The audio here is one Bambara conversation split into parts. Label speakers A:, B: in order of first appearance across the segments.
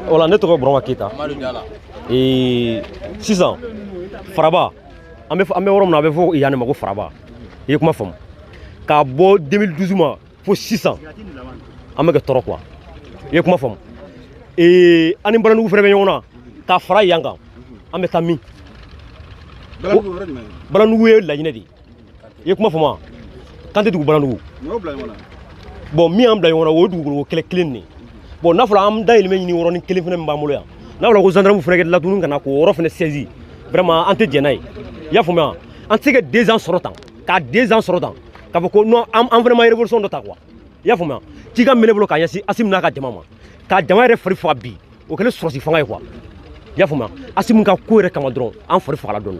A: Voilà, ne tɔgɔ Burama Keita. Sisan Faraba an bɛ yɔrɔ min na a bɛ fɔ yan de ma ko Faraba. I ye kuma faamu. K'a bɔ 2012 ma fo sisan an bɛ kɛ tɔɔrɔ quoi. I ye kuma faamu. An ni Balanugu fɛnɛ bɛ ɲɔgɔn na k'a fara yan kan an bɛ taa min. Balanugu ye Laginɛ de ye. I ye kuma faamu wa? K'an tɛ dugu Balanugu. Bon min y'an bila ɲɔgɔn na o ye dugukolo kelen de ye. Bon n'a fɔra an dayirimɛ ɲini yɔrɔnin kelen fɛnɛ min b'an bolo yan. N'a fɔra ko gendarme fɛnɛ kɛ latunu kana k'o yɔrɔ fɛnɛ saisi vraiment an tɛ jɛn n'a ye. I y'a faamuya? An tɛ se ka 2 ans sɔrɔ tan ka 2 ans sɔrɔ tan k'a fɔ ko non an fɛnɛ ma révolution dɔ ta quoi. I y'a faamuya? K'i ka minɛ bolo k'a ɲɛsin Asimu n'a ka jama ma k'a jama yɛrɛ fari faga bi o kɛlen sɔrɔsi fanga ye quoi. I y'a faamuya? Asimu ka ko yɛrɛ kama dɔrɔn an fari fagala dɔɔni.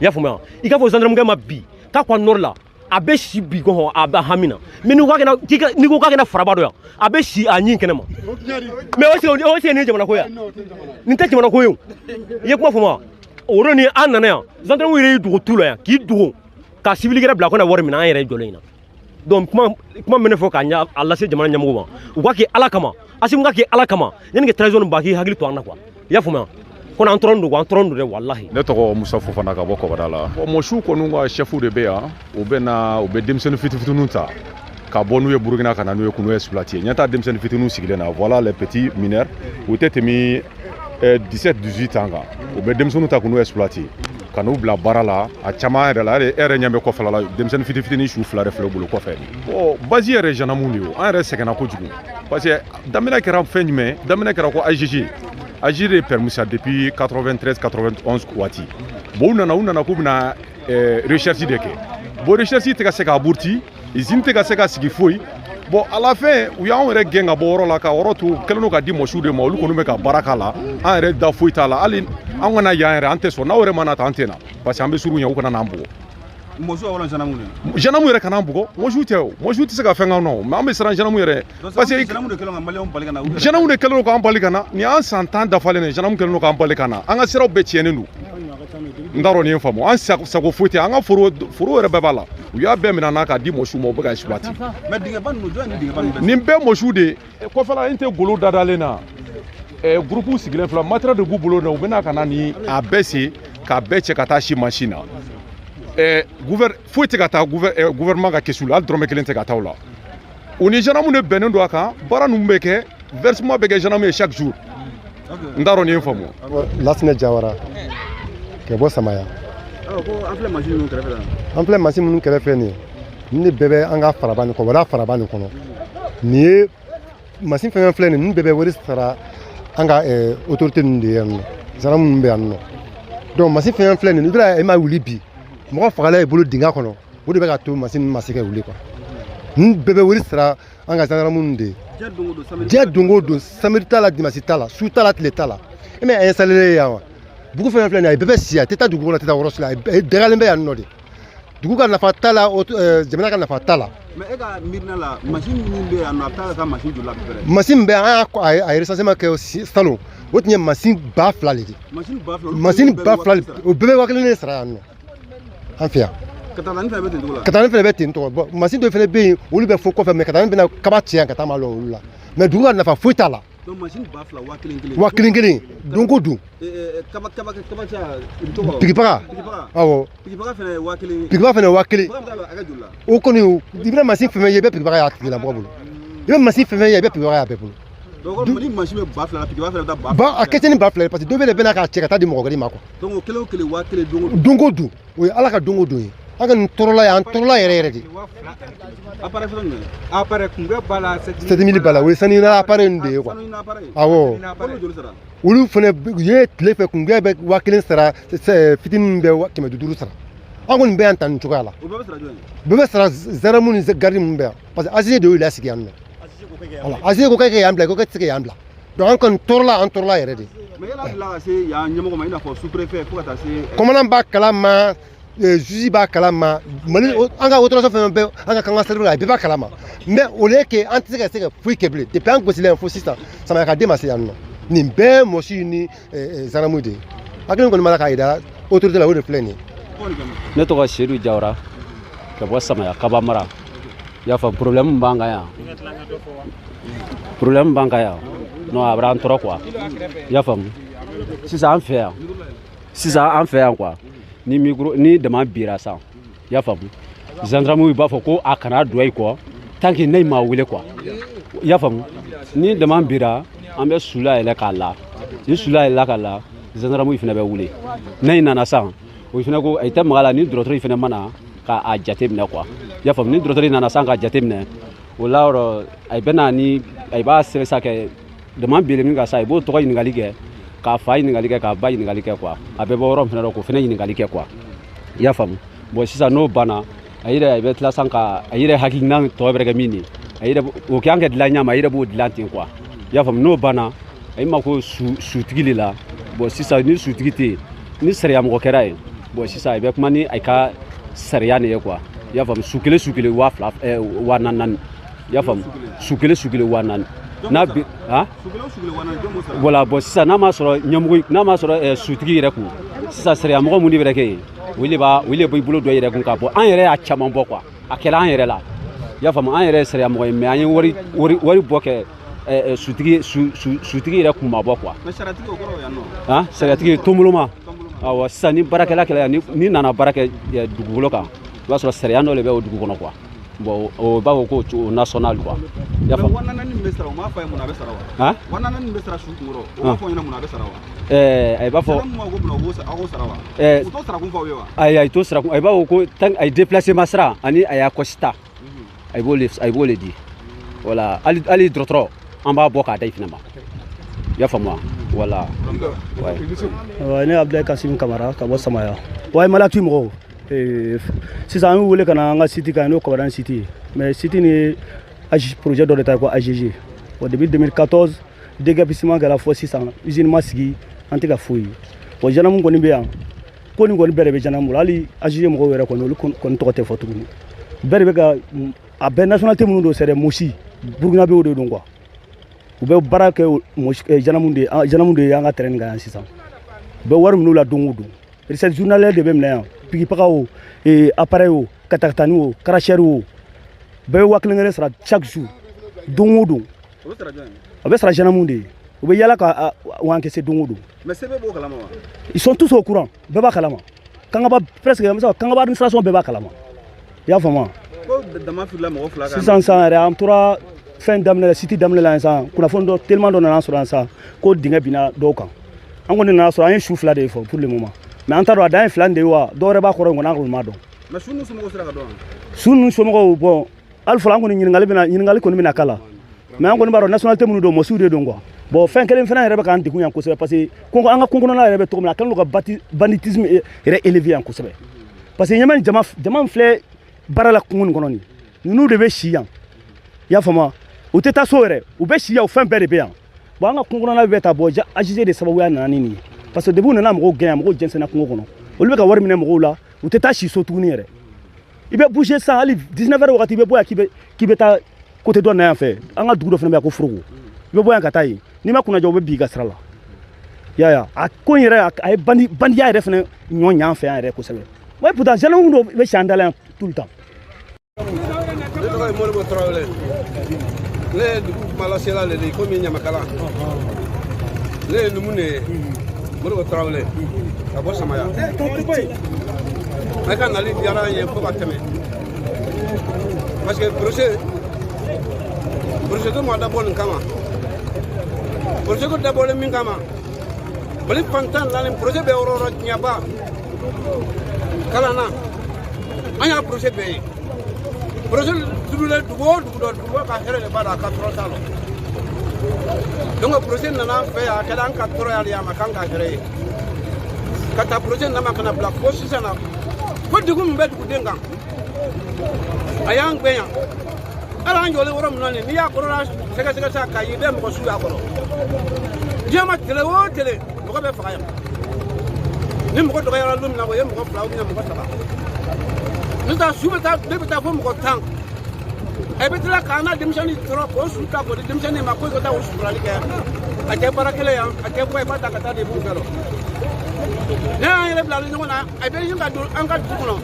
A: I y'a faamuya? I k'a fɔ gendarme ma bi k'a ko nord la a bɛ si bi ko a bɛ hami na mais n'i ko k'a kɛna Faraba dɔ yan a bɛ si a ɲin kɛnɛ ma mais o se nin ye jamana ko ya nin tɛ jamana ko ye o. I ye kuma fɔ ma o yɔrɔ ni an nana yan gendarme yɛrɛ y'i dogo tu la yan k'i dogo ka civilikɛla bila ko na wari minɛ an yɛrɛ jɔlen na donc kuma min ne fɔ k'a lase jamana ɲɛmɔgɔw ma u ka kɛ Ala kama Asimu ka kɛ Ala kama yanni ka transition ba k'i hakili to an na quoi. I y'a faamuya? Kono an tɔrɔn don dɛ wallahi.
B: Ne tɔgɔ Musa Fofana ka bɔ Kɔbada la. Mɔsiw kɔni ka chef de bɛ yan u bɛ denmisɛnnin fitininw ta ka bɔ n'u ye Burukina ka na n'u ye k'u exploiter. Ɲɛ t'a denmisɛnnin fitininw sigilen na voilà les petits mineurs u tɛ tɛmɛ 17-18 ans kan u bɛ denmisɛnninw ta k'u exploiter ka n'u bila baara la a caman yɛrɛ la yɛrɛ ɲɛ bɛ kɔfɛla la denmisɛnnin fitinin su 2 de filɛ bolo kɔfɛ. Bon base yɛrɛ gendarme de ye an yɛrɛ sɛgɛnna kojugu parce que daminɛ kɛra fɛn jumɛn daminɛ kɛra ko AGG Agir est permis ça depuis 93-91 waati. Bon u nana k'u bɛna recherche de kɛ. Bon recherche tɛ ka se k'a burti, usine tɛ ka se ka sigi foyi. Bon à la fin u y'anw yɛrɛ gɛn ka bɔ yɔrɔ la ka yɔrɔ to kɛlen don ka di mɔsiw de ma olu kɔni bɛ ka baara k'a la an yɛrɛ da foyi t'a la hali an kana yan yɛrɛ an tɛ sɔn n'aw yɛrɛ ma na ta an tɛ na parce que an bɛ surun ɲɛ u kana n'an bugɔ. Gendarme yɛrɛ kana bugɔ mɔsiw tɛ o mɔsiw tɛ se ka fɛn k'an na o mais an bɛ siran gendarme yɛrɛ parce que gendarme de kɛlen don k'an bali ka na nin y'an san 10 dafalen de gendarme kɛlen don k'an bali ka na an ka siraw bɛɛ tiɲɛnen don n t'a dɔn nin ye faamu an sago foyi tɛ an ka foro yɛrɛ bɛɛ b'a la u y'a bɛɛ minɛ n'a k'a di mɔsiw ma u bɛ ka exploiter nin bɛɛ mɔsiw de kɔfɛla n tɛ golo dadalen na groupe sigilen filɛ matériel de b'u bolo u bɛna ka na ni a bɛɛ se k'a bɛɛ cɛ ka taa si machine na foyi tɛ ka taa gouvernement ka kɛsu la hali dɔrɔmɛ kelen tɛ ka taa o la u ni gendarme de bɛnnen don a kan baara ninnu bɛ kɛ versement bɛ kɛ gendarme ye chaque jour n t'a dɔn nin ye faamu.
C: Lasinɛ Jawara ka bɔ Samaya.
D: An filɛ machine minnu kɛrɛfɛ
C: an filɛ machine minnu kɛrɛfɛ nin ye nin de bɛɛ bɛ an ka Faraba nin Kɔbada Faraba nin kɔnɔ nin ye machine fɛn fɛn filɛ nin bɛɛ bɛ wari sara an ka autorité ninnu de ye yan nɔ gendarme ninnu bɛ yan nɔ donc machine fɛn filɛ nin i bɛna e ma wuli bi mɔgɔ fagala i bolo dingɛ kɔnɔ o de bɛ ka to machine ma se ka wuli quoi nin bɛɛ bɛ wari sara an ka gendarme ninnu de ye diɲɛ don o don samedi t'a la dimanche t'a la su t'a la tile t'a la e mɛ installé yan wa dugu fɛn fɛn filɛ nin ye a bɛɛ bɛ si a tɛ taa dugu kɔnɔ a tɛ taa yɔrɔ si la a dagalen bɛ yan nɔ de dugu ka nafa t'a la jamana ka nafa t'a la.
D: mais e ka miirina la machine min bɛ yan nɔ a bɛ taa ka machine joli la a bɛ bɛrɛ.
C: machine bɛ an y'a recensement kɛ salon o tun ye machine 2000 de ye. machine 2000 o bɛɛ bɛ 1000 de sara yan nɔ an fɛ yan.
D: Katani fɛnɛ bɛ ten cogo la.
C: Katani fɛnɛ bɛ ten cogo bon machine dɔ fɛnɛ bɛ yen olu bɛ fɔ kɔfɛ mais Katani bɛna kaba cɛ yan ka taa malo olu la mais dugu ka nafa foyi t'a la.
D: donc machine 2000
C: wa kelen kelen don ko don.
D: kaba cɛ i bɛ to kɔrɔ.
C: pigibaga awɔ.
D: pigibaga fɛnɛ 1000.
C: pigibaga fɛnɛ 1000.
D: a ka joli la.
C: o kɔni i bɛna machine fɛn fɛn ye i bɛ pigibaga y'a tigi la mɔgɔ bolo i bɛ machine fɛn fɛn ye i bɛ pigibaga y'a bɛɛ bolo.
D: donc ni machine bɛ 2000 la pigibaga fɛnɛ bɛ taa 2000.
C: ba a kɛ tɛ ni 2000 parce que dɔ bɛ bɛna k'a cɛ ka taa di mɔgɔ wɛrɛ ma quoi.
D: donc o kelen o kelen 1000 don o don.
C: don ko don o ye Ala ka don o don ye. an ka nin tɔɔrɔla ye an tɔɔrɔla yɛrɛ yɛrɛ de.
D: appareil fɛnɛ jumɛn. appareil kunbɛ b'a la
C: 7000 b'a la o ye sanu ɲini appareil nin de ye quoi. awɔ olu fɛnɛ u ye tile fɛ kunbɛ bɛ 1000 sara fitinin bɛ 500 sara an kɔni bɛ yan tan nin cogoya la.
D: o bɛɛ bɛ sara jɔn ye.
C: bɛɛ bɛ sara gendarme ni garde minnu bɛ yan parce que ACG de y'u lasigi yan nɔ. voilà ACG ko k'e kɛ yan bila ko k'e tɛ se ka yan bila donc an kɔni tɔɔrɔla yɛrɛ de.
D: mais yala bila ka se yan ɲɛmɔgɔ ma i n'a fɔ sous préfet fo ka taa se.
C: commandant b'a kalama juge b'a kalama Mali an ka autorisation fɛn bɛɛ an ka kan ka service la a bɛɛ b'a kalama mais au lieu que an tɛ se ka foyi kɛ bilen depuis an gosilen yan fo sisan samaya ka den ma se yan nɔ nin bɛɛ mɔsiw ni gendarmew de ye hakili kɔni b'a la k'a yira autorité la o de filɛ nin ye.
E: ne tɔgɔ Seydou Jawara ka bɔ Samaya Kaba Mara i y'a fɔ problème b'an kan yan problème b'an kan yan non a b'an tɔɔrɔ quoi i y'a faamu sisan an fɛ yan quoi ni dama bira san i y'a faamu gendarmerie b'a fɔ ko a kana don i kɔ tant que ne m'a wele quoi i y'a faamu ni dama bira an bɛ sula yɛlɛ k'a la ni sula yɛlɛla k'a la gendarmerie fana bɛ wele ne nana san o fana ko a tɛ maga la ni dɔgɔtɔrɔ fana mana k'a jate minɛ quoi i y'a faamu ni dɔgɔtɔrɔ nana san k'a jate minɛ o la yɔrɔ a bɛ na ni a b'a sɛbɛn kɛ dama bere min ka sa i b'o tɔgɔ ɲininkali kɛ k'a fa ɲininkali kɛ k'a ba ɲininkali kɛ quoi a bɛ bɔ yɔrɔ min fana k'o fana ɲininkali kɛ quoi i y'a faamu bon sisan n'o banna a bɛ tila san ka a yɛrɛ hakilina tɔ bɛ kɛ min ye a yɛrɛ o k'an kɛ dilan ɲama a yɛrɛ b'o dilan ten quoi i y'a faamu n'o banna a ma ko sutigi de la bon sisan ni sutigi tɛ yen ni sariya mɔgɔ kɛra ye bon sisan a bɛ kuma ni a ka sariya de ye quoi i y'a faamu su kelen 4,000 i y'a faamu su kelen 4,000 n'a bi voilà bon sisan n'a ma sɔrɔ ɲɛmɔgɔ n'a ma sɔrɔ sutigi yɛrɛ kun sisan sariya mɔgɔ mun de bɛ kɛ yen o de b'i bolo dɔ yɛrɛ kun k'a bɔ an yɛrɛ y'a caman bɔ quoi a kɛra an yɛrɛ la i y'a faamu an yɛrɛ ye sariya mɔgɔ ye mais an ye wari bɔ kɛ sutigi yɛrɛ kun ma bɔ quoi sariatigi tomboloma awɔ sisan ni baarakɛla kɛla yan ni nana baara kɛ dugukolo kan i b'a sɔrɔ sariya dɔ de bɛ o dugu kɔnɔ quoi bon o b'a fɔ ko national quoi i y'a faamu a b'a fɔ ayi to sara a b'a fɔ ko a ye déplacement sara ani a y'a kɔsita a b'o le di voilà hali dɔgɔtɔrɔ an b'a bɔ k'a da i fana ma i y'a faamu wa voilà
F: ne Abdulaye Kasim Kamara ka bɔ Samaya wa Malatu mɔgɔw sisan an y'u wele ka na an ka site kan n'o Kɔbadani site mais site ni projet dɔ de ta ko AGG bon depuis 2014 déguerpissement kɛra fɔ sisan usine ma sigi an tɛ ka foyi bon gendarme kɔni bɛ yan ko nin kɔni bɛɛ de bɛ gendarme bolo hali AGG mɔgɔw yɛrɛ kɔni olu kɔni tɔgɔ tɛ fɔ tuguni bɛɛ de bɛ ka a bɛɛ nationalité minnu don c'est des Mosi Burkinabéw de don quoi u bɛ baara kɛ gendarme de ye an ka terrain kan yan sisan u bɛ wari minnu la don o don recette journalière de bɛ minɛ yan pikipaga o appareil o katakatani o karachère o bɛɛ bɛ 1,000 sara chaque jour don o don a bɛ sara gendarme de ye u bɛ yala ka encaisser don o don ils sont tous au courant bɛɛ b'a kalama kangaba presque an bɛ se ka kangaba administration bɛɛ b'a kalama i y'a faamu wa sisan san yɛrɛ an tora fɛn daminɛ la site daminɛ la yan san kunnafoni dɔ tellement dɔ nana sɔrɔ yan san ko dingɛ binna dɔw kan an kɔni nana sɔrɔ an ye su 2 de ye fɔ pour le moment mais an t'a dɔn a dan ye 2 de ye wa dɔw yɛrɛ b'a kɔrɔ in kɔni an kɔni m'a dɔn mais su ninnu somɔgɔw sera ka dɔn su ninnu somɔgɔw bon hali fɔlɔ an kɔni ɲininkali kɔni bɛna k'a la mais an kɔni b'a dɔn nationalité minnu don Mosiw de don quoi bon fɛn kelen fana yɛrɛ bɛ k'an degun yan kosɛbɛ parce que an ka kɔnkɔnɔna yɛrɛ bɛ cogo min na a kɛlen don ka banditisme yɛrɛ élevé yan kosɛbɛ parce que ɲɛma jama filɛ baara la kungo nin kɔnɔ nin ninnu de bɛ si yan i y'a faamu u tɛ taa so yɛrɛ u bɛ si yan o fɛn bɛɛ de bɛ yan bon an ka kungo kɔnɔna bɛ taa bɔ AGG de sababuya nana ni nin ye parce que depuis u nana mɔgɔw gɛn yan mɔgɔw jɛnsɛnna kungo kɔnɔ olu bɛ ka wari minɛ mɔgɔw la u tɛ taa si so tuguni yɛrɛ i bɛ bouger sisan hali 19 heures wagati i bɛ bɔ yan k'i bɛ taa côté dɔ na yan fɛ an ka dugu dɔ fana bɛ yan ko Foroko i bɛ bɔ yan ka taa yen n'i ma kunnajɛ u bɛ bin i ka sira la i y'a ye a ko in yɛrɛ a ye bandiya yɛrɛ fana ɲɔ ɲan fɛ yan yɛrɛ kosɛbɛ ouais pourtant gendarme dɔ bɛ si an da la yan tout le temps.
G: ne tɔgɔ ye Modibo Tarawele ne ye dugu Malasela de ye komi Ɲamakala ne ye numu de ye Modibo Tarawele ka bɔ Samaya a ka nali diyara an ye fo ka tɛmɛ parce que projet dɔ ma dabɔ nin kama projet ko dabɔlen min kama Mali fantan naani projet bɛ yɔrɔ o yɔrɔ tiɲɛba kalan na an y'a projet bɛɛ ye projet turulen dugu o dugu dɔ dugu ka hɛrɛ de b'a la a ka tɔɔrɔ t'a la donc projet nana an fɛ yan a kɛra an ka tɔɔrɔ y'ale a ma k'an ka hɛrɛ ye ka taa projet nama kana bila fo sisan na fo dugu min bɛ duguden kan a y'an gɛn yan hali an jɔlen yɔrɔ min na nin n'i y'a kɔrɔla sɛgɛsɛgɛ sisan k'a ye i bɛ mɔgɔ su y'a kɔrɔ diɲɛ ma tele o tele mɔgɔ bɛ faga yan ni mɔgɔ dɔgɔyara don min na o ye mɔgɔ 2 ou bien mɔgɔ 3 ne taa su bɛ taa ne bɛ taa fo mɔgɔ 10 a bɛ tila k'an na denmisɛnnin tɔɔrɔ k'o su ta k'o di denmisɛnnin ma ko i ka taa o suturali kɛ a kɛ baara kelen yan a kɛ bɔ i b'a ta ka taa de b'u fɛ lɔ ne y'an yɛrɛ bila ɲɔgɔn na a bɛ ɲini ka don an ka dugu kɔnɔ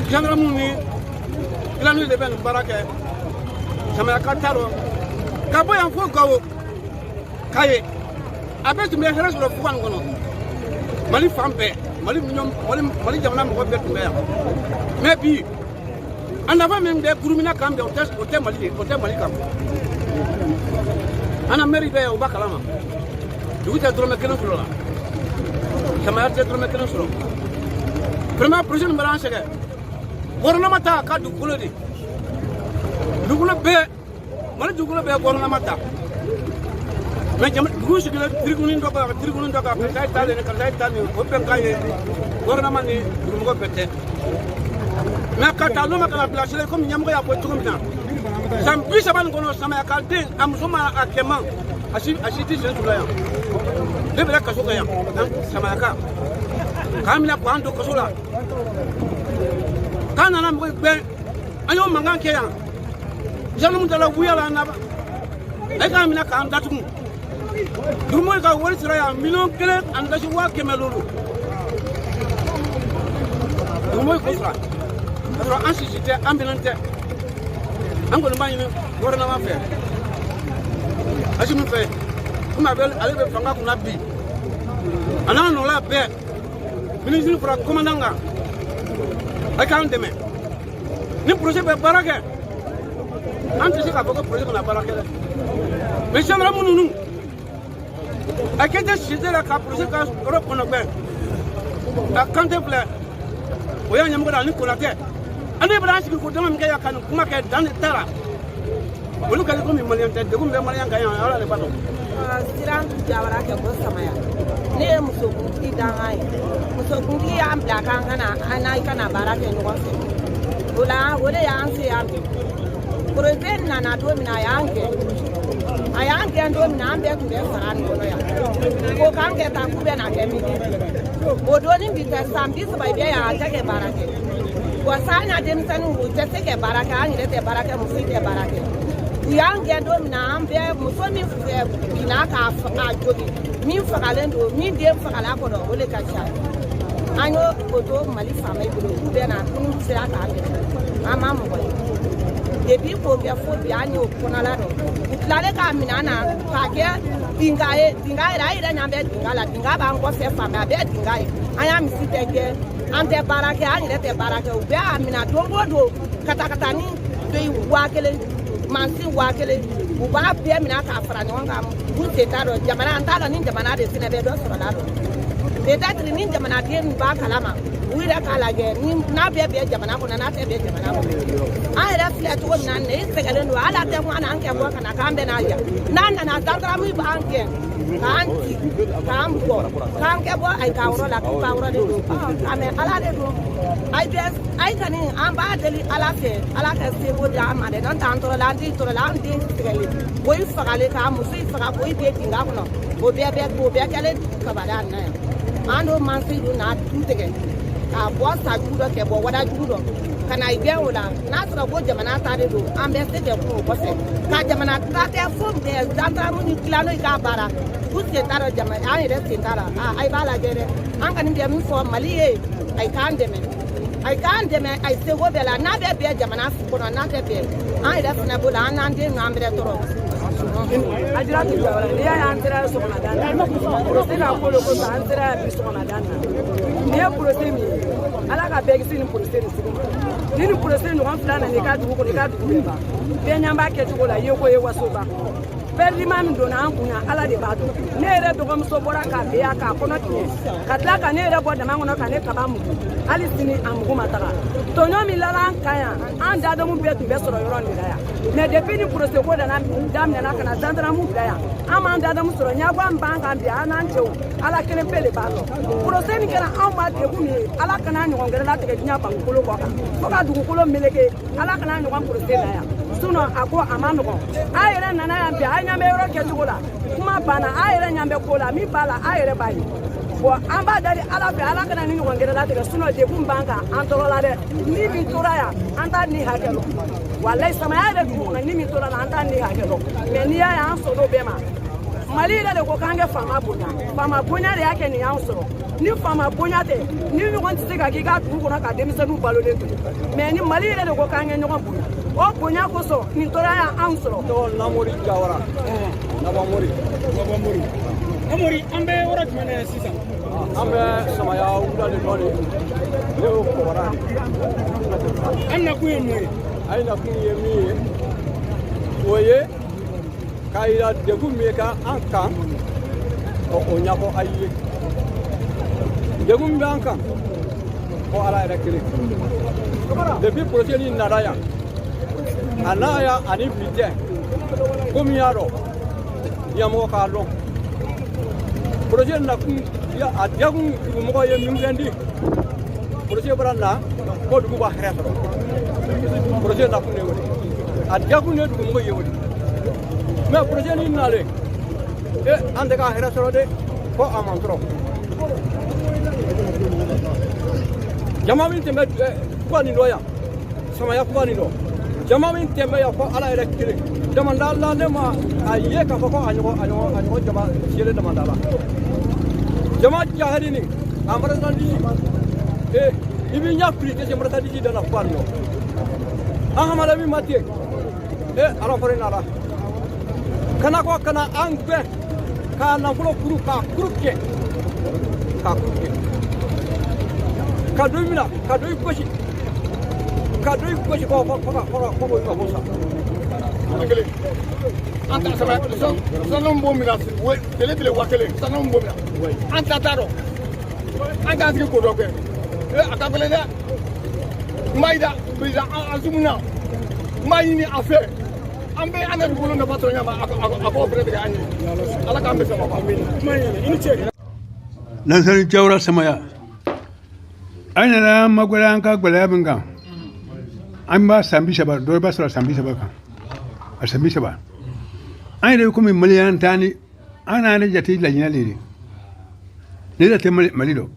G: gendarme ni ilani de bɛ nin baara kɛ Samayaka t'a dɔn ka bɔ yan fo Gawo Kaye a bɛ tun bɛ hɛrɛ sɔrɔ Fuga nin kɔnɔ Mali fan bɛɛ Mali jamana mɔgɔ bɛɛ tun bɛ yan mais bi a nafa min bɛ Burukina kan bɛɛ o tɛ Mali ye o tɛ Mali kan an na mairie bɛ yan o b'a kalama dugu tɛ dɔrɔmɛ 1 sɔrɔ la Samaya tɛ dɔrɔmɛ 1 sɔrɔ vraiment projet min bɛ an sɛgɛn gouvernement ta ka dugukolo de dugukolo bɛɛ Mali dugukolo bɛɛ gouvernement ta mais dugu sigilen tribune dɔ kan karisa ye taalen karisa ye taalen o bɛnkan ye gouvernement ni dugumɔgɔ bɛɛ tɛ mais ka taa n'o ma kana bila sira komi ɲɛmɔgɔ y'a fɔ cogo min na san 30 nin kɔnɔ Samaya ka den a muso ma a kɛ man a si tɛ sen suula yan ne bɛ kaso kɛ yan Samaya ka k'an minɛ k'an don kaso la k'an nana mɔgɔ gbɛn an y'o mankan kɛ yan gendarme dala wuya la naba e k'an minɛ k'an datugu dugumɔgɔ ka wari sira yan 1,200,000 lolu dugumɔgɔ ko sira ka sɔrɔ an sisi tɛ an bɛnnen tɛ an kɔni b'a ɲini gouvernement fɛ Assimi fɛ komi ale bɛ fanga kunna bi a n'a nɔla bɛɛ ministre fara commandant kan a k'an dɛmɛ ni projet bɛ baara kɛ an tɛ se k'a fɔ ko projet bɛna baara kɛ dɛ mais gendarme ninnu a kɛ tɛ sise la ka projet ka yɔrɔ kɔnɔgbɛn a Kante filɛ o y'a ɲɛmɔgɔ da ani Konatɛ ani bɛ an sigi ko dama min kɛ yan ka nin kuma kɛ dan de ta la olu kɛlen komi maliyɛn tɛ degun bɛ maliyɛn kan yan ala de b'a dɔn.
H: Siran Jawara kɛ ko Samaya ne ye musokuntigi dangan ye musokuntigi y'an bila k'an kana baara kɛ ɲɔgɔn fɛ o la o de y'an se yan bi projet nana don min a y'an gɛn don min an bɛɛ tun bɛ fara nin kɔnɔ yan ko k'an kɛ tan k'u bɛ na kɛ min o donni bi kɛ san 30 bɛɛ yan a tɛ kɛ baara kɛ wa san na denmisɛnninw u tɛ se kɛ baara kɛ an yɛrɛ tɛ baara kɛ muso tɛ baara kɛ u y'an gɛn don min na an bɛɛ muso min binna k'a jogin min fagalen don min den fagala kɔnɔ o de ka ca an y'o o to Mali faama bolo k'u bɛ na k'u sera k'an dɛmɛ an ma mɔgɔ ye depuis k'o kɛ fo bi an y'o kɔnɔla dɔn u tilalen k'a minɛ an na k'a kɛ dinga ye yɛrɛ an yɛrɛ ɲɛ bɛ dinga la dinga b'an kɔfɛ fan bɛɛ a bɛɛ dinga ye an y'a misi tɛ gɛn an tɛ baara kɛ an yɛrɛ tɛ baara kɛ u bɛɛ y'a minɛ don o don ka taa ni doyi 1000 mansin 1000 u b'a bɛɛ minɛ k'a fara ɲɔgɔn kan u sen t'a dɔn jamana an t'a dɔn ni jamana de fɛnɛ bɛ dɔ sɔrɔla dɔn peut-être ni jamanaden min b'a kalama u yɛrɛ k'a lajɛ n'a bɛɛ bɛ jamana kɔnɔ n'a tɛ bɛ jamana kɔnɔ an yɛrɛ filɛ cogo min na ne sɛgɛlen don hali a tɛ kun an n'an kɛ bɔ ka na k'an bɛ n'a jɛ n'an nana gendarme b'an gɛn k'an ci k'an bugɔ k'an kɛ bɔ ayi ka yɔrɔ la k'u ka yɔrɔ de don mais ala de don ayi kɔni an b'a deli ala fɛ ala ka seko di an ma dɛ n'o tɛ an tɔɔrɔ la an t'i tɔɔrɔ la an den sɛgɛlen o y'i fagalen k'a muso y'i faga k'o y'i den dinga kɔnɔ o bɛɛ kɛlen kabada an na yan an don mansin dun n'a du tigɛ k'a bɔ sajugu dɔ kɛ bɔ wadajugu dɔ ka na i gɛn o la n'a sɔrɔ ko jamana ta de don an bɛ se kɛ kun o kɔfɛ ka jamana ta tɛ fo gendarme ni tilalo i k'a baara u sen t'a la jamana an yɛrɛ sen t'a la ayi b'a lajɛ dɛ an kɔni bɛ min fɔ Mali ye ayi k'an dɛmɛ ayi seko bɛɛ la n'a bɛ bɛn jamana kɔnɔ n'a tɛ bɛn an yɛrɛ fana bolo an n'an den n'an bɛrɛ tɔɔrɔ.
I: Ajira tu jawara ni y'a an sera sɔgɔmada na procès ka kolo ko an sera bi sɔgɔmada na ni ye procès min ye ala ka bɛɛ kisi ni procès ni sugu ni ni procès ɲɔgɔn 2 nana i ka dugu kɔnɔ i ka dugu bɛɛ ban bɛɛ ɲɛ b'a kɛcogo la i ye ko ye wasoba perdiment min donna an kun na ala de b'a dɔn ne yɛrɛ dɔgɔmuso bɔra k'a bɛ yan k'a kɔnɔ tigɛ ka tila ka ne yɛrɛ bɔ dama kɔnɔ ka ne kaba mugu hali sini a mugu ma taga tɔɲɔ min lala an kan yan an dadamu bɛɛ tun bɛ sɔrɔ yɔrɔ nin la yan mais depuis ni procès ko daminɛna ka na gendarme bila yan an m'an dadamu sɔrɔ ɲɛbɔ an b'an kan bi an n'an cɛw ala kelen pe de b'a dɔn procès min kɛra anw ma degun min ye ala kana ɲɔgɔn gɛrɛ latigɛ diɲɛ bankolo kɔ kan fo ka dugukolo meleke ala kana ɲɔgɔn procès la yan sinon a ko a ma nɔgɔn a yɛrɛ nana yan bi a ɲɛ bɛ yɔrɔ kɛcogo la kuma banna a yɛrɛ ɲɛ bɛ ko la min b'a la a yɛrɛ b'a ye bon an b'a dali ala fɛ ala kana ni ɲɔgɔn gɛrɛ latigɛ sinon degun b'an kan an tɔɔrɔ la dɛ ni min tora yan an t'a ni hakɛ lɔ walayi Samaya yɛrɛ dugu kɔnɔ ni min tora la an t'a ni hakɛ lɔ mais n'i y'a ye an sɔnn'o bɛɛ ma Mali yɛrɛ de ko k'an kɛ faama bonya de y'a kɛ nin y'an sɔrɔ ni faama bonya tɛ ni ɲɔgɔn tɛ se ka k'i ka dugu kɔnɔ ka denmisɛnninw balolen to mais ni Mali yɛrɛ de ko k'an kɛ ɲɔgɔn bonya o bonya kosɔn nin tora yan anw sɔrɔ.
G: Namori Jawara. Namori.
J: Namori, an bɛ yɔrɔ jumɛn na yan sisan?
G: An bɛ Samaya wulali dɔ de ye. Ne y'o kɔgɔra.
J: An nakun ye mun ye?
G: A ye nakun ye min ye, o ye k'a yira degun min bɛ an kan, o ɲɛfɔ a ye. Degun min b'an kan, ko Ala yɛrɛ kelen. Depuis projet nin nana yan, a n'a ya ani bi cɛ, komi y'a dɔn, ɲɛmɔgɔ k'a dɔn. Projet nakun a diyagun dugumɔgɔ ye min fɛn di, projet bara na ko dugu b'a hɛrɛ sɔrɔ. Projet nakun ye o de, a diyagun ye dugumɔgɔ ye o de. Mais projet nin nalen, an tɛ ka hɛrɛ sɔrɔ de, ko a man sɔrɔ. Jama min tɛmɛ kuba nin dɔ yan, Samaya kuba nin dɔ, jama min tɛmɛ yan fɔ Ala yɛrɛ kelen. Damanda la ne ma a ye k'a fɔ ko a ɲɔgɔn jama fiyɛlen damanda la. Jama jahari nin, a marasa disi, i b'i ɲɛ fili tɛ marasa disi dana kuba nin dɔ. An hamada min ma ten, Ala fɔra in ala. Kana ko kana an gbɛ, k'a nafolo kuru, k'a kuru kɛ, k'a kuru kɛ. Ka do mina, ka do gosi, ka do gosi ko sa.
J: An ta sanu bo mina tele wa kelen sanu bo mina an ta t'a dɔn an k'an sigi ko dɔ kɛ a ka gɛlɛn dɛ n b'a yira président Asumuna n b'a ɲini a fɛ an bɛ an ka dugukolo nafa sɔrɔ ɲama a k'o fɛnɛ tigɛ an ye Ala k'an bɛ sama ba i ni ce.
K: Lansana Jawara Samaya an nana magwala an ka gwalaya min kan an ba san 30 dɔ ba sɔrɔ san 30 kan a san 30 an yɛrɛ komi maliyɛn tani an n'a ne jate laɲinɛ de ne da tɛ Mali dɔ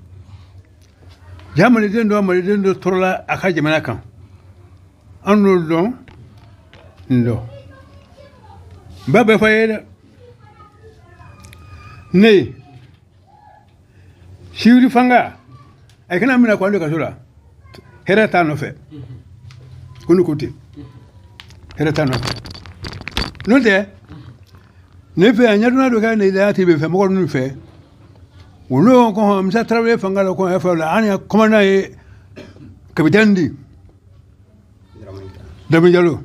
K: ja maliden dɔ tɔɔrɔla a ka jamana kan an n'o dɔn n dɔn n b'a bɛɛ fɔ a ye dɛ ne Siwiri Fanga a kana mina ko an ka so la hɛrɛ t'a nɔfɛ ko ne ko ten hɛrɛ t'a nɔfɛ n'o tɛ ne fɛ yan ɲɛdonna dɔ kɛ ne da tɛ bɛ fɛ mɔgɔ ninnu fɛ olu ko Musa Tarawele fanga la ko fɛ la an ya commandant ye capitaine di Dami Jalo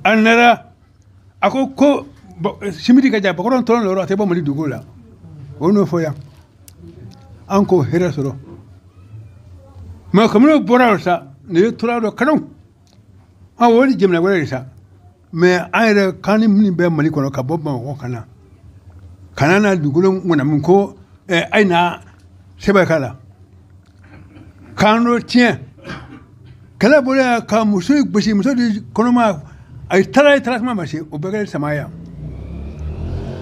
K: an nana a ko simiti ka ja bakɔrɔn tɔrɔ yɔrɔ a tɛ bɔ Mali dugu la o n'o fɔ yan an ko hɛrɛ sɔrɔ mais comme n'o bɔra sa ne ye tora dɔ kanu o de jamana wɛrɛ de sa mais an yɛrɛ kan ni min bɛ Mali kɔnɔ ka bɔ Bamakɔ ka na na dugukolo ŋɔna min ko a ye na sɛbɛn k'a la k'an n'o tiɲɛ kɛlɛ bɔra ka muso gosi muso de kɔnɔma a ye taara kuma ma se o bɛɛ kɛra Samaya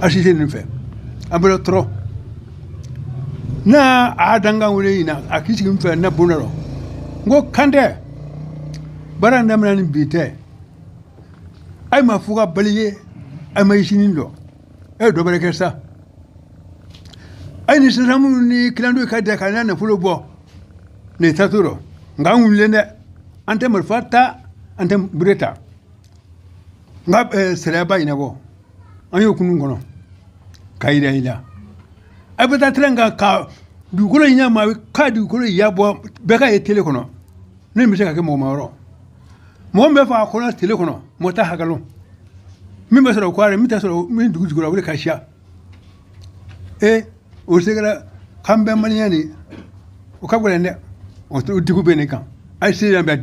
K: Asise nin fɛ an bɛ tɔrɔ n'a a dankan wele ɲina a k'i sigi n fɛ ne bonda rɔ n ko kan tɛ baara in daminɛ ni bi tɛ a ye ma fo ka bali ye a ye ma isini dɔn e ye dɔ wɛrɛ kɛ sa a ye ni sisan ni kilandu ka jɛ ka n'a nafolo bɔ nin ta t'o rɔ nka an wulilen dɛ an tɛ marifa ta an tɛ bere ta n ka sariya ba ɲɛnabɔ an y'o kunun kɔnɔ ka yira i la a bɛ taa tɛrɛn kan ka dugukolo ɲɛ ma k'a dugukolo yabɔ bɛɛ ka ye tele kɔnɔ ne bɛ se ka kɛ mɔgɔ ma yɔrɔ mɔgɔ min bɛ fɔ a kɔnɔ tele kɔnɔ mɔgɔ t'a hakalon min bɛ sɔrɔ o kɔrɔ min tɛ sɔrɔ min dugu jukɔrɔ o de ka siya o se kɛra k'an bɛɛ maliyɛn de o ka gɛlɛn dɛ o dugu bɛ ne kan a ye se yan bɛɛ